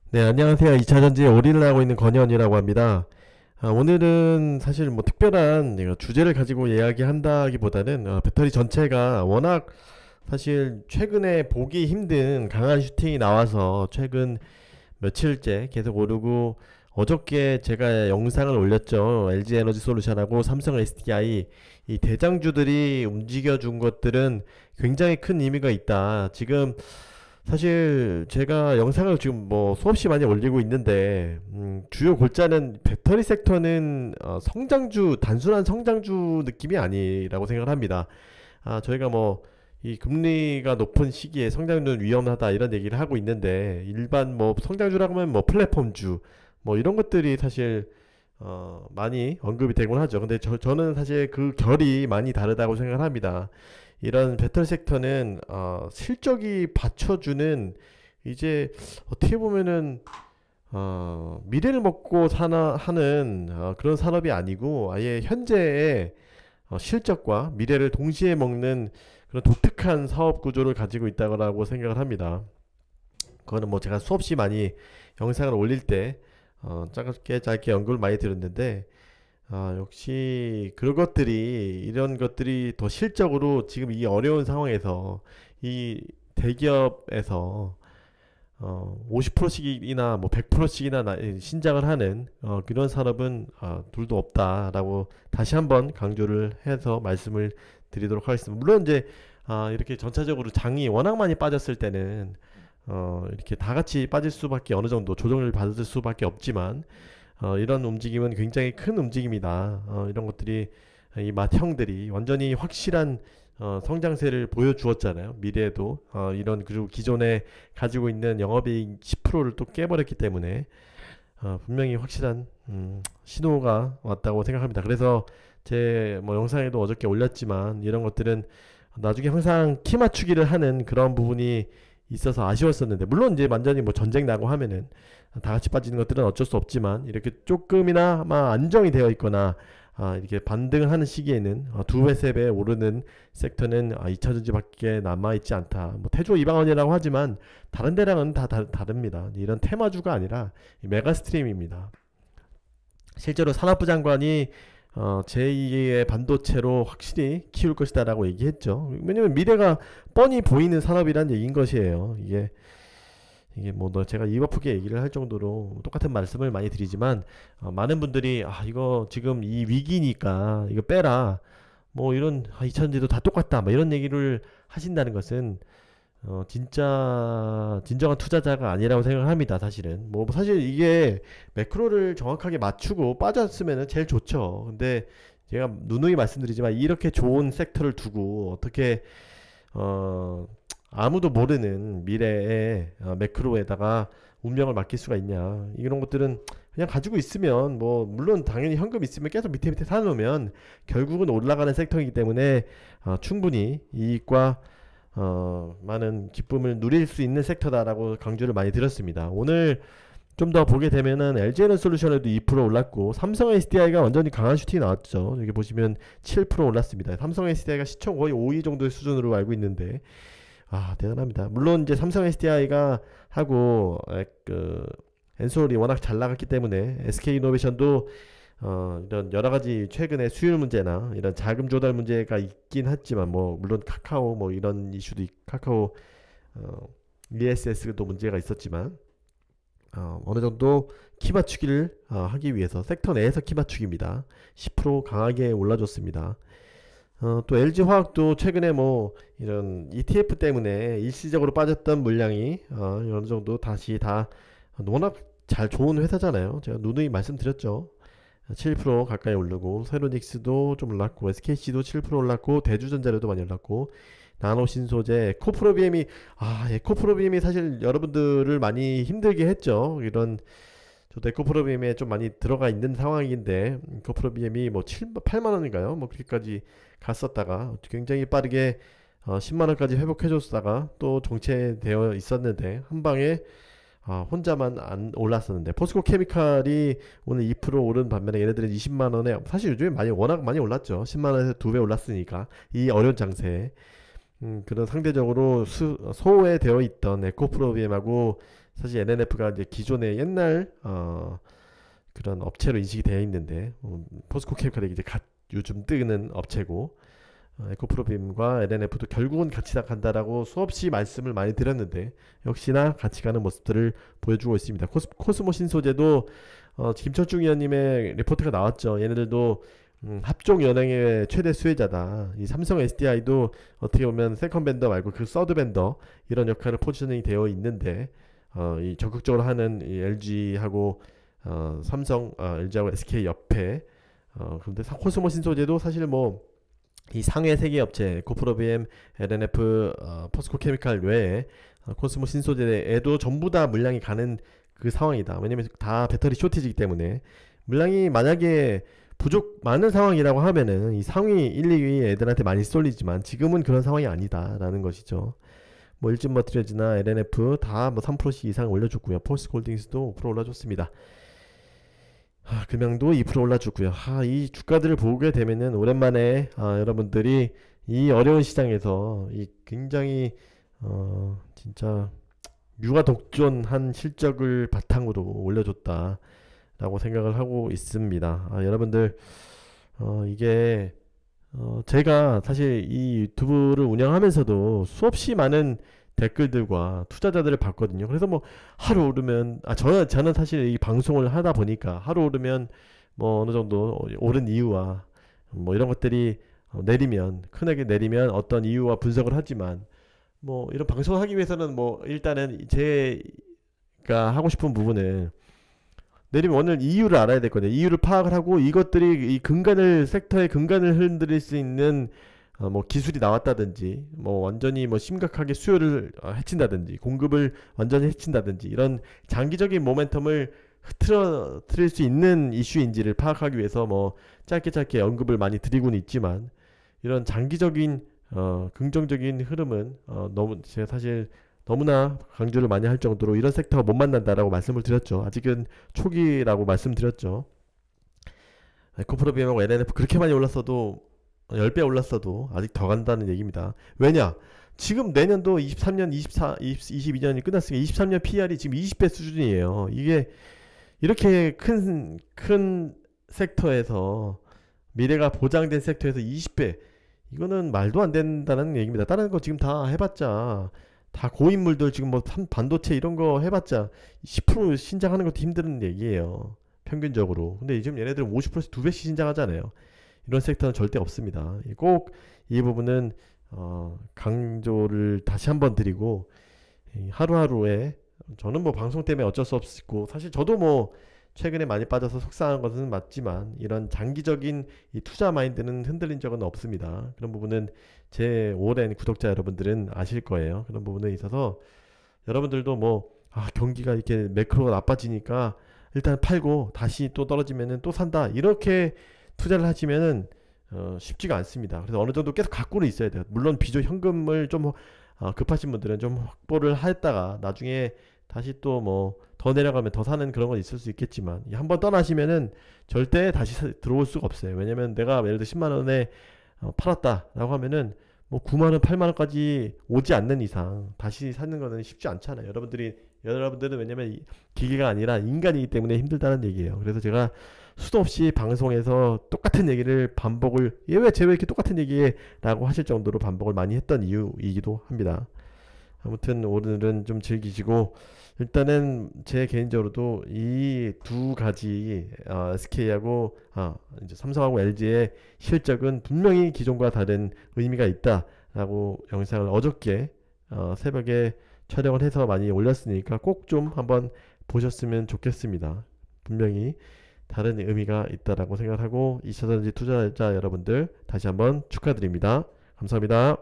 네, 안녕하세요. 2차전지에 올인을 하고 있는 권현이라고 합니다. 오늘은 사실 뭐 특별한 주제를 가지고 이야기한다기보다는 배터리 전체가 워낙 사실 최근에 보기 힘든 강한 슈팅이 나와서 최근 며칠째 계속 오르고, 어저께 제가 영상을 올렸죠. LG 에너지 솔루션하고 삼성 SDI 이 대장주들이 움직여준 것들은 굉장히 큰 의미가 있다. 지금 사실 제가 영상을 지금 뭐 수없이 많이 올리고 있는데, 주요 골자는 배터리 섹터는 성장주, 단순한 성장주 느낌이 아니라고 생각을 합니다. 저희가 뭐 이 금리가 높은 시기에 성장률은 위험하다 이런 얘기를 하고 있는데, 일반 뭐 성장주라고 하면 뭐 플랫폼주 뭐 이런 것들이 사실 많이 언급이 되곤 하죠. 근데 저는 사실 그 결이 많이 다르다고 생각을 합니다. 이런 배터리 섹터는 실적이 받쳐주는, 이제 어떻게 보면은 미래를 먹고 사나 하는 그런 산업이 아니고, 아예 현재의 실적과 미래를 동시에 먹는 그런 독특한 사업 구조를 가지고 있다고 생각을 합니다. 그거는 뭐 제가 수없이 많이 영상을 올릴 때 짧게 짧게 언급을 많이 드렸는데, 역시 그런 것들이, 이런 것들이 더 실적으로 지금 이 어려운 상황에서 이 대기업에서 50%씩이나 뭐 100%씩이나 신장을 하는 그런 산업은 둘도 없다라고 다시 한번 강조를 해서 말씀을 드리도록 하겠습니다. 물론 이제 이렇게 전체적으로 장이 워낙 많이 빠졌을 때는 이렇게 다 같이 빠질 수밖에, 어느 정도 조정을 받을 수밖에 없지만, 이런 움직임은 굉장히 큰 움직임이다. 이런 것들이, 이 맏형들이 완전히 확실한 성장세를 보여주었잖아요. 미래에도 이런, 그리고 기존에 가지고 있는 영업이익 10%를 또 깨버렸기 때문에 분명히 확실한 신호가 왔다고 생각합니다. 그래서 제 뭐 영상에도 어저께 올렸지만, 이런 것들은 나중에 항상 키 맞추기를 하는 그런 부분이 있어서 아쉬웠었는데, 물론 이제 완전히 뭐 전쟁 나고 하면은 다 같이 빠지는 것들은 어쩔 수 없지만, 이렇게 조금이나마 안정이 되어 있거나 이렇게 반등을 하는 시기에는 두 배, 세 배 오르는 섹터는 2차전지밖에 남아있지 않다. 뭐 태조 이방원이라고 하지만 다른 데랑은 다 다릅니다. 이런 테마주가 아니라 메가스트림입니다. 실제로 산업부 장관이 제2의 반도체로 확실히 키울 것이다라고 얘기했죠. 왜냐면 미래가 뻔히 보이는 산업이란 얘기인 것이에요. 이게 뭐 제가 입 아프게 얘기를 할 정도로 똑같은 말씀을 많이 드리지만, 많은 분들이 이거 지금 이 위기니까 이거 빼라, 뭐 이런, 2차전지도 다 똑같다, 뭐 이런 얘기를 하신다는 것은 진짜 진정한 투자자가 아니라고 생각을 합니다. 사실은 뭐 사실 이게 매크로를 정확하게 맞추고 빠졌으면 제일 좋죠. 근데 제가 누누이 말씀드리지만, 이렇게 좋은 섹터를 두고 어떻게 어 아무도 모르는 미래의 매크로에다가 운명을 맡길 수가 있냐. 이런 것들은 그냥 가지고 있으면, 뭐 물론 당연히 현금 있으면 계속 밑에 밑에 사놓으면 결국은 올라가는 섹터이기 때문에 충분히 이익과 많은 기쁨을 누릴 수 있는 섹터다라고 강조를 많이 드렸습니다. 오늘 좀 더 보게 되면은 LG에너솔루션에도 2% 올랐고, 삼성 SDI가 완전히 강한 슈팅이 나왔죠. 여기 보시면 7% 올랐습니다. 삼성 SDI가 시총 거의 5위 정도의 수준으로 알고 있는데, 대단합니다. 물론 이제 삼성 SDI가 하고 엔솔이 워낙 잘 나갔기 때문에 SK이노베이션도 이런 여러 가지 최근에 수율 문제나 이런 자금 조달 문제가 있긴 했지만, 뭐 물론 카카오 뭐 이런 이슈도 카카오 ESS도 문제가 있었지만, 어느 정도 키 맞추기를 하기 위해서 섹터 내에서 키 맞추기입니다. 10% 강하게 올라줬습니다. 또 LG화학도 최근에 뭐 이런 ETF 때문에 일시적으로 빠졌던 물량이 어느 정도 다시 다, 워낙 잘 좋은 회사잖아요. 제가 누누이 말씀드렸죠. 7% 가까이 오르고, 세로닉스도 좀 올랐고, SKC도 7% 올랐고, 대주전자료도 많이 올랐고, 나노신소재, 에코프로비엠이 사실 여러분들을 많이 힘들게 했죠. 이런, 저도 에코프로비엠에 좀 많이 들어가 있는 상황인데, 에코프로비엠이 뭐 8만 원인가요? 뭐 그렇게까지 갔었다가 굉장히 빠르게 10만 원까지 회복해줬다가 또 정체되어 있었는데, 한 방에 혼자만 안 올랐었는데, 포스코 케미칼이 오늘 2% 오른 반면에 얘네들은 20만 원에, 사실 요즘에 워낙 많이 올랐죠. 10만 원에서 2배 올랐으니까 이 어려운 장세에. 그런 상대적으로 소외되어 있던 에코프로비엠하고 사실 LNF가 이제 기존의 옛날 그런 업체로 인식이 되어 있는데 포스코 케미칼이 이제 요즘 뜨는 업체고 에코프로빔과 LNF도 결국은 같이 나간다라고 수없이 말씀을 많이 드렸는데 역시나 같이 가는 모습들을 보여주고 있습니다. 코스모 신소재도 김철중 위원님의 리포트가 나왔죠. 얘네들도 합종 연행의 최대 수혜자다. 이 삼성 SDI도 어떻게 보면 세컨 벤더 말고 그 서드 벤더 이런 역할을 포지셔닝이 되어 있는데 이 적극적으로 하는 이 LG하고 삼성, LG하고 SK 옆에 그런데 코스모 신소재도 사실 뭐 이 상해 세계 업체 에코프로비엠, LNF, 포스코 케미칼 외에 코스모 신소재에도 전부 다 물량이 가는 그 상황이다. 왜냐면 다 배터리 쇼티지이기 때문에 물량이 만약에 많은 상황이라고 하면은 이 상위 1, 2위 애들한테 많이 쏠리지만 지금은 그런 상황이 아니다라는 것이죠. 뭐 일진머티리얼즈나 LNF 다 뭐 3%씩 이상 올려줬고요. 폴스홀딩스도 5% 올라줬습니다. 금양도 2% 올라주고요. 이 주가들을 보게 되면은 오랜만에 여러분들이 이 어려운 시장에서 이 굉장히 진짜 유가독존한 실적을 바탕으로 올려줬다 라고 생각을 하고 있습니다. 여러분들 이게 제가 사실 이 유튜브를 운영하면서도 수없이 많은 댓글들과 투자자들을 봤거든요. 그래서 뭐 하루 오르면 저는 사실 이 방송을 하다 보니까 하루 오르면 뭐 어느 정도 오른 이유와 뭐 이런 것들이 내리면 크게 내리면 어떤 이유와 분석을 하지만 뭐 이런 방송을 하기 위해서는 뭐 일단은 제가 하고 싶은 부분을 내리면 오늘 이유를 알아야 될 거예요. 이유를 파악을 하고 이것들이 이 섹터의 근간을 흔들릴 수 있는 뭐 기술이 나왔다든지 뭐 완전히 뭐 심각하게 수요를 해친다든지 공급을 완전히 해친다든지 이런 장기적인 모멘텀을 흐트러뜨릴 수 있는 이슈인지를 파악하기 위해서 뭐 짧게 언급을 많이 드리고는 있지만 이런 장기적인 긍정적인 흐름은 제가 사실 너무나 강조를 많이 할 정도로 이런 섹터가 못 만난다라고 말씀을 드렸죠. 아직은 초기라고 말씀드렸죠. 에코프로비엠하고 LNF 그렇게 많이 올랐어도 10배 올랐어도 아직 더 간다는 얘기입니다. 왜냐? 지금 내년도 23년, 22년이 끝났으니까 23년 PR이 지금 20배 수준이에요. 이게 이렇게 큰 섹터에서 미래가 보장된 섹터에서 20배 이거는 말도 안 된다는 얘기입니다. 다른 거 지금 다 해봤자 다 고인물들 지금 뭐 반도체 이런 거 해봤자 10% 신장하는 것도 힘든 얘기예요. 평균적으로. 근데 지금 얘네들은 50%씩 2배씩 신장하잖아요. 이런 섹터는 절대 없습니다. 꼭 이 부분은 강조를 다시 한번 드리고 하루하루에 저는 뭐 방송 때문에 어쩔 수 없고 사실 저도 뭐 최근에 많이 빠져서 속상한 것은 맞지만 이런 장기적인 이 투자 마인드는 흔들린 적은 없습니다. 그런 부분은 제 오랜 구독자 여러분들은 아실 거예요. 그런 부분에 있어서 여러분들도 뭐 경기가 이렇게 매크로가 나빠지니까 일단 팔고 다시 또 떨어지면은 또 산다 이렇게 투자를 하시면은 쉽지가 않습니다. 그래서 어느 정도 계속 갖고는 있어야 돼요. 물론 비조 현금을 좀 급하신 분들은 좀 확보를 했다가 나중에 다시 또 뭐 더 내려가면 더 사는 그런 건 있을 수 있겠지만 한번 떠나시면은 절대 다시 들어올 수가 없어요. 왜냐면 내가 예를 들어 10만원에 팔았다 라고 하면은 뭐 9만원 8만원까지 오지 않는 이상 다시 사는 거는 쉽지 않잖아요. 여러분들은 왜냐면 기계가 아니라 인간이기 때문에 힘들다는 얘기예요. 그래서 제가 수도 없이 방송에서 똑같은 얘기를 반복을 왜 이렇게 똑같은 얘기해 라고 하실 정도로 반복을 많이 했던 이유이기도 합니다. 아무튼 오늘은 좀 즐기시고 일단은 제 개인적으로도 이 두 가지 SK하고 이제 삼성하고 LG의 실적은 분명히 기존과 다른 의미가 있다라고 영상을 어저께 새벽에 촬영을 해서 많이 올렸으니까 꼭 좀 한번 보셨으면 좋겠습니다. 분명히 다른 의미가 있다라고 생각하고 2차전지 투자자 여러분들 다시 한번 축하드립니다. 감사합니다.